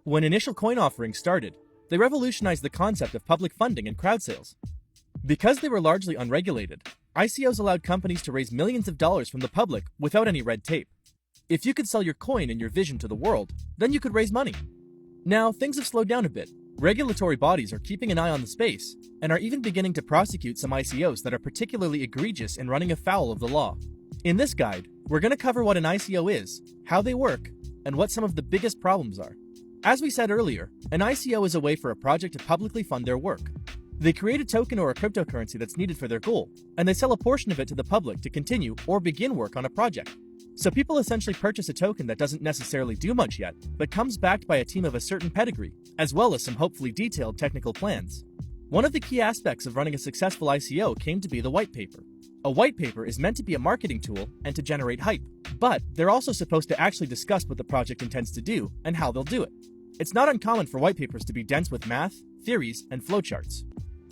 When initial coin offerings started, they revolutionized the concept of public funding and crowd sales. Because they were largely unregulated, ICOs allowed companies to raise millions of dollars from the public without any red tape. If you could sell your coin and your vision to the world, then you could raise money. Now, things have slowed down a bit. Regulatory bodies are keeping an eye on the space and are even beginning to prosecute some ICOs that are particularly egregious in running afoul of the law. In this guide, we're going to cover what an ICO is, how they work, and what some of the biggest problems are. As we said earlier, an ICO is a way for a project to publicly fund their work. They create a token or a cryptocurrency that's needed for their goal, and they sell a portion of it to the public to continue or begin work on a project. So people essentially purchase a token that doesn't necessarily do much yet, but comes backed by a team of a certain pedigree, as well as some hopefully detailed technical plans. One of the key aspects of running a successful ICO came to be the white paper. A white paper is meant to be a marketing tool and to generate hype, but they're also supposed to actually discuss what the project intends to do and how they'll do it. It's not uncommon for white papers to be dense with math, theories, and flowcharts.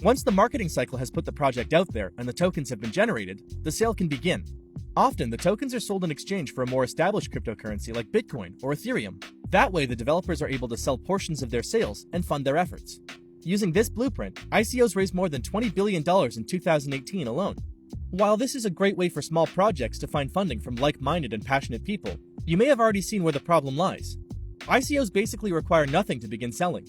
Once the marketing cycle has put the project out there and the tokens have been generated, the sale can begin. Often, the tokens are sold in exchange for a more established cryptocurrency like Bitcoin or Ethereum. That way, the developers are able to sell portions of their sales and fund their efforts. Using this blueprint, ICOs raised more than $20 billion in 2018 alone. While this is a great way for small projects to find funding from like-minded and passionate people, you may have already seen where the problem lies. ICOs basically require nothing to begin selling.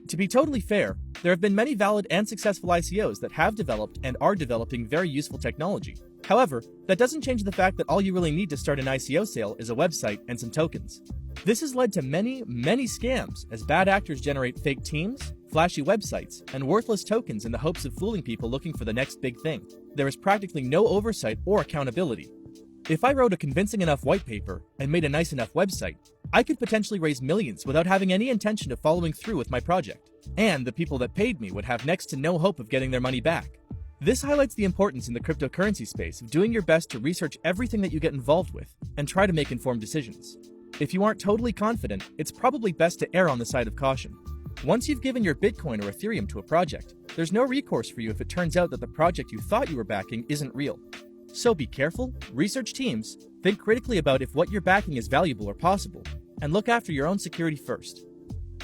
To be totally fair, there have been many valid and successful ICOs that have developed and are developing very useful technology. However, that doesn't change the fact that all you really need to start an ICO sale is a website and some tokens. This has led to many scams as bad actors generate fake teams, flashy websites, and worthless tokens in the hopes of fooling people looking for the next big thing. There is practically no oversight or accountability. If I wrote a convincing enough white paper and made a nice enough website, I could potentially raise millions without having any intention of following through with my project. And the people that paid me would have next to no hope of getting their money back. This highlights the importance in the cryptocurrency space of doing your best to research everything that you get involved with and try to make informed decisions. If you aren't totally confident, it's probably best to err on the side of caution. Once you've given your Bitcoin or Ethereum to a project, there's no recourse for you if it turns out that the project you thought you were backing isn't real. So be careful, research teams, think critically about if what you're backing is valuable or possible, and look after your own security first.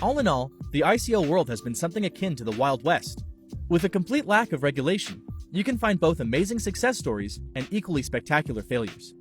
All in all, the ICO world has been something akin to the Wild West. With a complete lack of regulation, you can find both amazing success stories and equally spectacular failures.